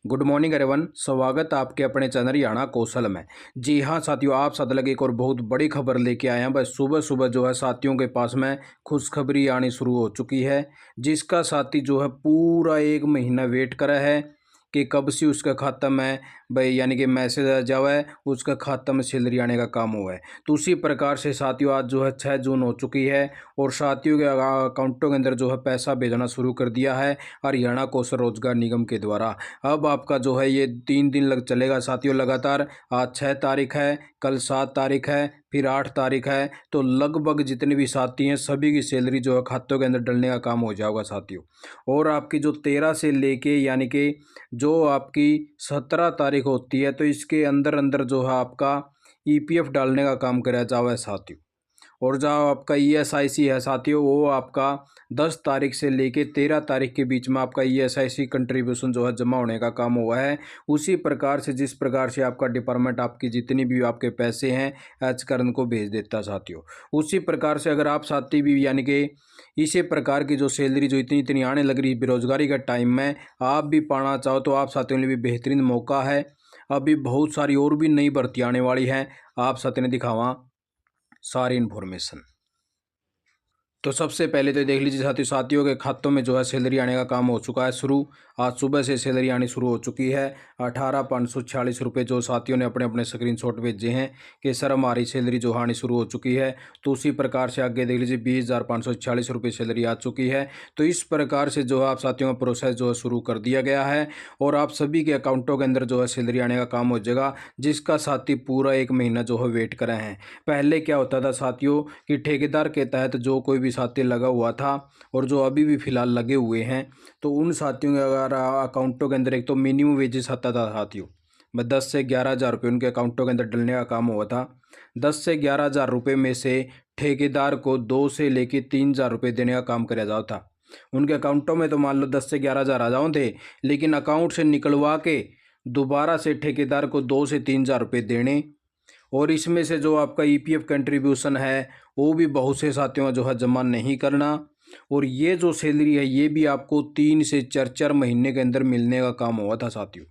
Good morning everyone. स्वागत है आपके अपने चैनल हरियाणा कौशल में। जी हाँ साथियों, आप साथ लगे एक और बहुत बड़ी खबर लेके आए हैं। बस सुबह सुबह जो है साथियों के पास में खुशखबरी आनी शुरू हो चुकी है, जिसका साथी जो है पूरा एक महीना वेट करा है कि कब से उसका खाता में भाई यानी कि मैसेज आ जाए, उसका खाता में सैलरी आने का काम हुआ है। तो उसी प्रकार से साथियों आज जो है 6 जून हो चुकी है और साथियों के अकाउंटों के अंदर जो है पैसा भेजना शुरू कर दिया है हरियाणा कौशल रोजगार निगम के द्वारा। अब आपका जो है ये 3 दिन लग चलेगा साथियों लगातार। आज 6 तारीख है, कल 7 तारीख है, फिर 8 तारीख है। तो लगभग जितने भी साथी हैं सभी की सैलरी जो है खातों के अंदर डलने का काम हो जाएगा साथियों। और आपकी जो 13 से लेके यानी कि जो आपकी 17 तारीख होती है, तो इसके अंदर अंदर जो है आपका ईपीएफ डालने का काम कराया जाए साथियों। और जो आपका ईएसआईसी है साथियों, वो आपका 10 तारीख से लेके 13 तारीख के बीच में आपका ईएसआईसी कंट्रीब्यूशन जो है जमा होने का काम हुआ है। उसी प्रकार से जिस प्रकार से आपका डिपार्टमेंट आपकी जितनी भी आपके पैसे हैं एच कर उनको भेज देता साथियों, उसी प्रकार से अगर आप साथी भी यानी कि इसी प्रकार की जो सैलरी जो इतनी इतनी आने लग रही है बेरोजगारी का टाइम में आप भी पाना चाहो तो आप साथियों के लिए भी बेहतरीन मौका है। अभी बहुत सारी और भी नई भर्ती आने वाली हैं, आप साथियों ने दिखावा सारी इन्फॉर्मेशन। तो सबसे पहले तो देख लीजिए साथियों के खातों में जो है सैलरी आने का काम हो चुका है शुरू। आज सुबह से सैलरी आनी शुरू हो चुकी है। 18,546 रुपये जो साथियों ने अपने अपने स्क्रीनशॉट भेजे हैं कि सर हमारी सैलरी जो आनी शुरू हो चुकी है। तो उसी प्रकार से आगे देख लीजिए 20,546 रुपये सैलरी आ चुकी है। तो इस प्रकार से जो है आप साथियों का प्रोसेस जो है शुरू कर दिया गया है और आप सभी के अकाउंटों के अंदर जो है सैलरी आने का काम हो जाएगा, जिसका साथी पूरा एक महीना जो है वेट कर रहे हैं। पहले क्या होता था साथियों कि ठेकेदार के तहत जो कोई भी साथी लगा हुआ था और जो अभी भी फिलहाल लगे हुए हैं, तो उन साथियों के अगर अकाउंटों के अंदर एक तो मिनिमम वेजेस आता था साथियों, 10 से 11,000 रुपये उनके अकाउंटों के अंदर डलने का काम हुआ था। 10 से 11,000 रुपये में से ठेकेदार को 2 से लेके 3,000 रुपये देने का काम कराया जाता था। उनके अकाउंटों में तो मान लो 10 से 11,000 आ जाओ थे, लेकिन अकाउंट से निकलवा के दोबारा से ठेकेदार को 2 से 3,000 रुपये देने। और इसमें से जो आपका ईपीएफ कंट्रीब्यूशन है वो भी बहुत से साथियों का जो है जमा नहीं करना। और ये जो सैलरी है ये भी आपको 3 से 4 महीने के अंदर मिलने का काम हुआ था साथियों।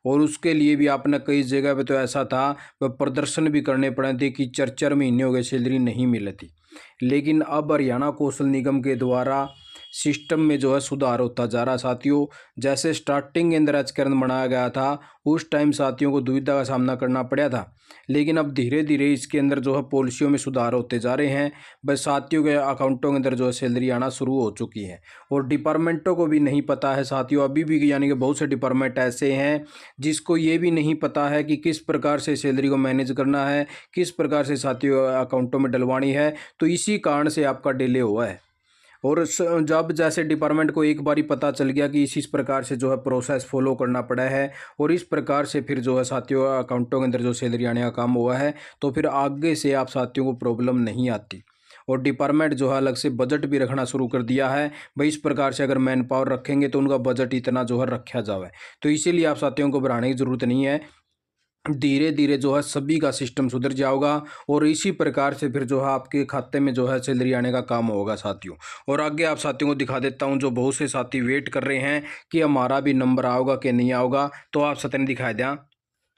और उसके लिए भी आपने कई जगह पे तो ऐसा था वह प्रदर्शन भी करने पड़े थे कि 4 महीने हो गए सैलरी नहीं मिली थी। लेकिन अब हरियाणा कौशल निगम के द्वारा सिस्टम में जो है सुधार होता जा रहा साथियों। जैसे स्टार्टिंग के अंदर आचरण बनाया गया था उस टाइम साथियों को दुविधा का सामना करना पड़ा था, लेकिन अब धीरे धीरे इसके अंदर जो है पॉलिसियों में सुधार होते जा रहे हैं। बस साथियों के अकाउंटों के अंदर जो है सैलरी आना शुरू हो चुकी है। और डिपार्टमेंटों को भी नहीं पता है साथियों अभी भी, यानी कि बहुत से डिपार्टमेंट ऐसे हैं जिसको ये भी नहीं पता है कि किस प्रकार से सैलरी को मैनेज करना है, किस प्रकार से साथियों अकाउंटों में डलवानी है। तो इसी कारण से आपका डिले हुआ है। और जब जैसे डिपार्टमेंट को एक बारी पता चल गया कि इस प्रकार से जो है प्रोसेस फॉलो करना पड़ा है और इस प्रकार से फिर जो है साथियों अकाउंटों के अंदर जो सैलरी आने का काम हुआ है, तो फिर आगे से आप साथियों को प्रॉब्लम नहीं आती। और डिपार्टमेंट जो है अलग से बजट भी रखना शुरू कर दिया है भाई, इस प्रकार से अगर मैन पावर रखेंगे तो उनका बजट इतना जो है रखा जाए। तो इसीलिए आप साथियों को घबराने की ज़रूरत नहीं है, धीरे धीरे जो है सभी का सिस्टम सुधर जाएगा और इसी प्रकार से फिर जो है आपके खाते में जो है सैलरी आने का काम होगा साथियों। और आगे आप साथियों को दिखा देता हूं, जो बहुत से साथी वेट कर रहे हैं कि हमारा भी नंबर आओगा कि नहीं आओगा, तो आप साथियों ने दिखाई दिया।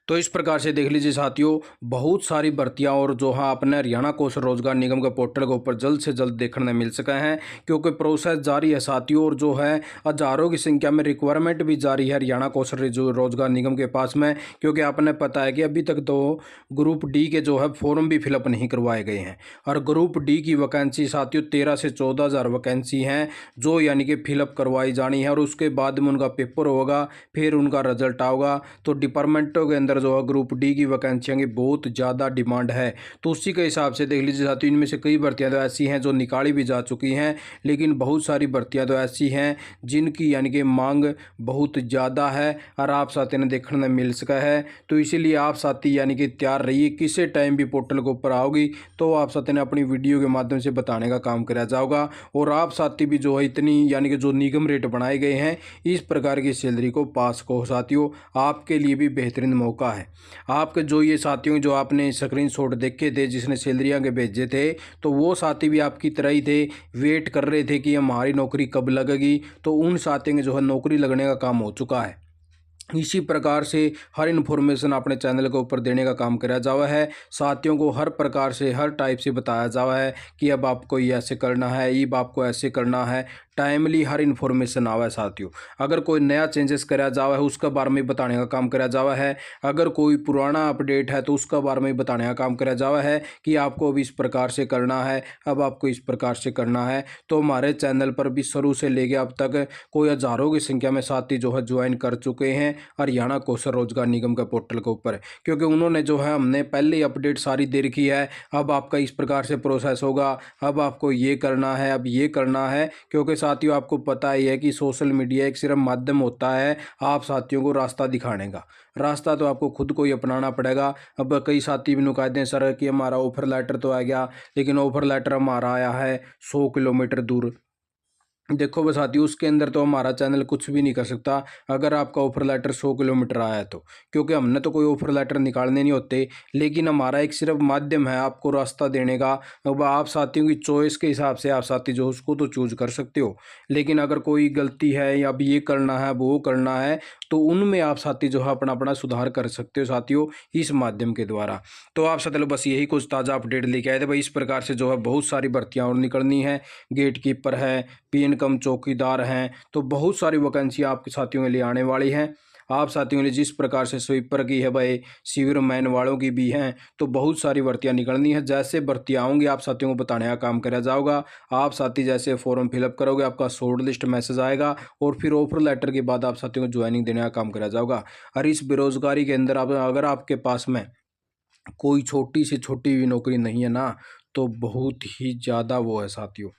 तो इस प्रकार से देख लीजिए साथियों बहुत सारी भर्तियां और जो है अपने हरियाणा कौशल रोजगार निगम के पोर्टल के ऊपर जल्द से जल्द देखने मिल सके हैं, क्योंकि प्रोसेस जारी है साथियों। और जो है हजारों की संख्या में रिक्वायरमेंट भी जारी है हरियाणा कौशल रोजगार निगम के पास में, क्योंकि आपने पता है कि अभी तक तो ग्रुप डी के जो है फॉर्म भी फिलअप नहीं करवाए गए हैं। और ग्रुप डी की वैकेंसी साथियों 13 से 14,000 वैकेंसी हैं जो यानी कि फिलअप करवाई जानी है। और उसके बाद में उनका पेपर होगा, फिर उनका रिजल्ट आओगा। तो डिपार्टमेंटों के अंदर जो है ग्रुप डी की वैकेंसियों की बहुत ज़्यादा डिमांड है। तो उसी के हिसाब से देख लीजिए साथियों इनमें से कई भर्तियां तो ऐसी हैं जो निकाली भी जा चुकी हैं, लेकिन बहुत सारी भर्तियां तो ऐसी हैं जिनकी यानी कि मांग बहुत ज़्यादा है और आप साथियों ने देखने में मिल सका है। तो इसीलिए आप साथी यानी कि तैयार रहिए, किसी टाइम भी पोर्टल के ऊपर आओगी तो आप साथियों ने अपनी वीडियो के माध्यम से बताने का काम कराया जाएगा। और आप साथी भी जो है इतनी यानी कि जो निगम रेट बनाए गए हैं इस प्रकार की सैलरी को पास को साथियों आपके लिए भी बेहतरीन मौका है। आपके जो ये साथियों जो आपने स्क्रीनशॉट देखे थे जिसने सैलरियां के भेजे थे, तो वो साथी भी आपकी तरह ही थे, वेट कर रहे थे कि हमारी नौकरी कब लगेगी। तो उन साथियों के जो है नौकरी लगने का काम हो चुका है। इसी प्रकार से हर इन्फॉर्मेशन अपने चैनल के ऊपर देने का काम करा जावा है। साथियों को हर प्रकार से हर टाइप से बताया जावा है कि अब आपको ये ऐसे करना है, अब आपको ऐसे करना है। टाइमली हर इन्फॉर्मेशन आवा है साथियों। अगर कोई नया चेंजेस करा जावा है उसका बारे में बताने का काम करा जावा है। अगर कोई पुराना अपडेट है तो उसका बारे में बताने का काम करा जावा है कि आपको अब इस प्रकार से करना है, अब आपको इस प्रकार से करना है। तो हमारे चैनल पर भी शुरू से लेके अब तक कोई हज़ारों की संख्या में साथी जो है ज्वाइन कर चुके हैं हरियाणा कौशल रोजगार निगम के पोर्टल के ऊपर, क्योंकि उन्होंने जो है हमने पहले ही अपडेट सारी दे रखी है। अब आपका इस प्रकार से प्रोसेस होगा, अब आपको ये करना है, अब ये करना है। क्योंकि साथियों आपको पता ही है कि सोशल मीडिया एक सिर्फ माध्यम होता है आप साथियों को रास्ता दिखाने का। रास्ता तो आपको खुद को ही अपनाना पड़ेगा। अब कई साथी भी नुकाते हैं सर कि हमारा ऑफर लेटर तो आ गया, लेकिन ऑफर लेटर हमारा आया है 100 किलोमीटर दूर। देखो बस साथियों उसके अंदर तो हमारा चैनल कुछ भी नहीं कर सकता अगर आपका ऑफर लेटर 100 किलोमीटर आया है तो, क्योंकि हमने तो कोई ऑफर लेटर निकालने नहीं होते। लेकिन हमारा एक सिर्फ माध्यम है आपको रास्ता देने का। अब आप साथियों की चॉइस के हिसाब से आप साथी जो उसको तो चूज कर सकते हो। लेकिन अगर कोई गलती है या अब ये करना है वो करना है तो उनमें आप साथी जो है अपना अपना सुधार कर सकते हो साथियों इस माध्यम के द्वारा। तो आप साथियों बस यही कुछ ताज़ा अपडेट लेके आए थे भाई। इस प्रकार से जो है बहुत सारी भर्तियाँ और निकलनी है। गेट कीपर है, पीएन कम चौकीदार हैं, तो बहुत सारी वैकेंसी आपके साथियों के लिए आने वाली हैं। आप साथियों ने जिस प्रकार से स्वीपर की है भाई, सीवर मैन वालों की भी हैं, तो बहुत सारी भर्तियां निकलनी है। जैसे भर्तियां आऊँगी आप साथियों को बताने का काम करा जाएगा। आप साथी जैसे फॉर्म फिलअप करोगे आपका शॉर्ट लिस्ट मैसेज आएगा और फिर ऑफर लेटर के बाद आप साथियों को ज्वाइनिंग देने का काम करा जाएगा। और इस बेरोजगारी के अंदर आप अगर आपके पास में कोई छोटी से छोटी भी नौकरी नहीं है ना, तो बहुत ही ज़्यादा वो है साथियों,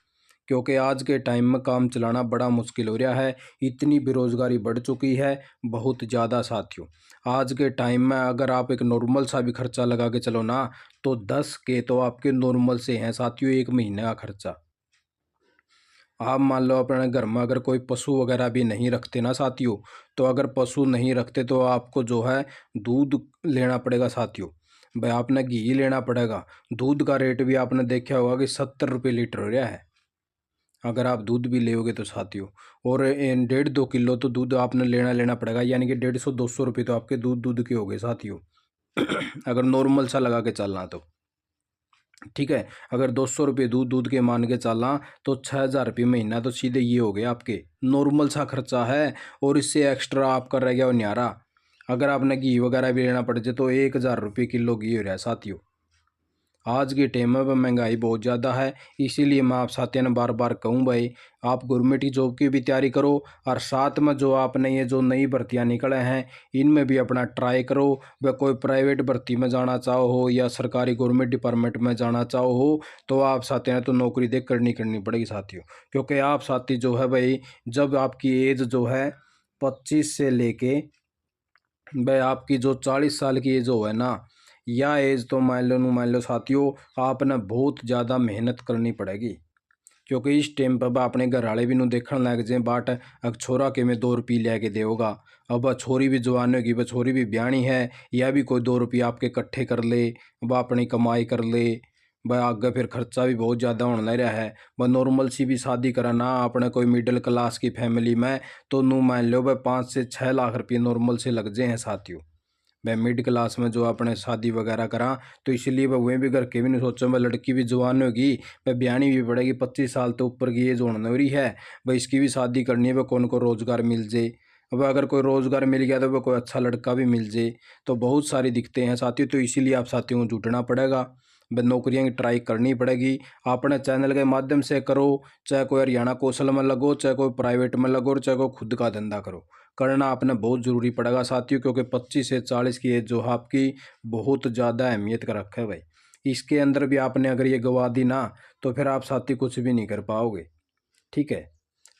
क्योंकि आज के टाइम में काम चलाना बड़ा मुश्किल हो रहा है। इतनी बेरोज़गारी बढ़ चुकी है बहुत ज़्यादा साथियों। आज के टाइम में अगर आप एक नॉर्मल सा भी खर्चा लगा के चलो ना, तो 10 के तो आपके नॉर्मल से हैं साथियों एक महीने का खर्चा। आप मान लो अपने घर में अगर कोई पशु वगैरह भी नहीं रखते ना साथियों, तो अगर पशु नहीं रखते तो आपको जो है दूध लेना पड़ेगा साथियों। भाई आपने घी लेना पड़ेगा। दूध का रेट भी आपने देखा होगा कि 70 रुपये लीटर हो रहा है अगर आप दूध भी लेोगे तो साथियों। और 1.5-2 किलो तो दूध आपने लेना पड़ेगा, यानी कि 150-200 रुपये तो आपके दूध के हो गए साथियों। अगर नॉर्मल सा लगा के चलना तो ठीक है। अगर 200 रुपये दूध के मान के चलना तो 6,000 रुपये महीना तो सीधे ये हो गए आपके नॉर्मल सा खर्चा है। और इससे एक्स्ट्रा आपका रह गया वो न्यारा। अगर आपने घी वगैरह भी लेना पड़ जाए तो 1,000 रुपये किलो घी हो रहा है साथियों। आज के टाइम में महंगाई बहुत ज़्यादा है, इसीलिए मैं आप साथियों ने बार बार कहूँ भाई आप गवर्नमेंट की जॉब की भी तैयारी करो और साथ में जो आपने ये जो नई भर्तियाँ निकले हैं इनमें भी अपना ट्राई करो। वह कोई प्राइवेट भर्ती में जाना चाहो हो या सरकारी गवर्नमेंट डिपार्टमेंट में जाना चाहो हो, तो आप साथियों ने तो नौकरी देख करनी पड़ेगी साथियों। क्योंकि आप साथी जो है भाई जब आपकी एज जो है 25 से लेके भाई आपकी जो 40 साल की एज हो है ना, या एज तो मान लो साथियों आपने बहुत ज़्यादा मेहनत करनी पड़ेगी। क्योंकि इस टाइम पर अपने घर वाले भी नू देखने लग जाए बाट अग छोरा के में 2 रुपये लेके देगा। अब छोरी भी जवान होगी, वह छोरी भी ब्याणी है, या भी कोई 2 रुपये आपके इकट्ठे कर ले, वह अपनी कमाई कर ले। वह आगे फिर खर्चा भी बहुत ज़्यादा होने लग रहा है। वह नॉर्मल सी भी शादी करा ना अपने कोई मिडिल क्लास की फैमिली में तो नू मान लो वह 5 से 6 लाख रुपये नॉर्मल से लग जाए हैं साथियों। मैं मिड क्लास में जो अपने शादी वगैरह करा तो इसलिए वह वहीं भी घर के भी नहीं सोचा। मैं लड़की भी जवान होगी, वह ब्यानी भी पड़ेगी, 25 साल तो ऊपर की एज होने हो रही है, वह इसकी भी शादी करनी है। वह कौन को रोज़गार मिल जाए, अब अगर कोई रोज़गार मिल गया तो वह कोई अच्छा लड़का भी मिल जाए, तो बहुत सारी दिक्कतें हैं साथियों। तो इसीलिए आप साथियों को जुटना पड़ेगा, वह नौकरियाँ की ट्राई करनी पड़ेगी। अपने चैनल के माध्यम से करो, चाहे कोई हरियाणा कौशल में लगो, चाहे कोई प्राइवेट में लगो, और चाहे कोई खुद का धंधा करो, करना आपने बहुत ज़रूरी पड़ेगा साथियों। क्योंकि 25 से 40 की एज जो है आपकी बहुत ज़्यादा अहमियत का रखा है भाई। इसके अंदर भी आपने अगर ये गवा दी ना तो फिर आप साथी कुछ भी नहीं कर पाओगे, ठीक है।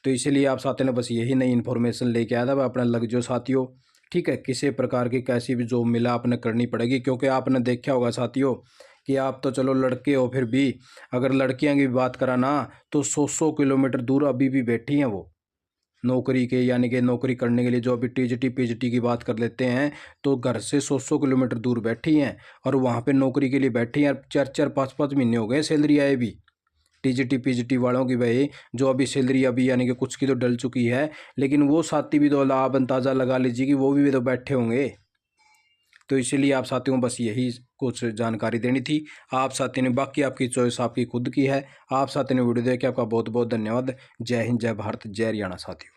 तो इसीलिए आप साथियों ने बस यही नई इन्फॉर्मेशन लेके आया था भाई, अपना लग जाओ साथियों, ठीक है। किसी प्रकार की कैसी भी जॉब मिला आपने करनी पड़ेगी। क्योंकि आपने देखा होगा साथियों कि आप तो चलो लड़के हो, फिर भी अगर लड़कियां की बात करा ना तो 100 किलोमीटर दूर अभी भी बैठी हैं वो नौकरी के, यानी कि नौकरी करने के लिए। जो अभी टीजीटी पीजीटी की बात कर लेते हैं तो घर से 100 किलोमीटर दूर बैठी हैं और वहाँ पे नौकरी के लिए बैठी हैं। 4-4 5-5 महीने हो गए सैलरी आए भी, टीजीटी पीजीटी वालों की भाई जो अभी सैलरी अभी यानी कि कुछ की तो डल चुकी है, लेकिन वो साथी भी तो आप अंदाज़ा लगा लीजिए कि वो भी तो बैठे होंगे। तो इसीलिए आप साथियों बस यही कुछ जानकारी देनी थी आप साथियों ने। बाकी आपकी चॉइस आपकी खुद की है। आप साथियों ने वीडियो देख के आपका बहुत बहुत धन्यवाद। जय हिंद, जय भारत, जय हरियाणा साथियों।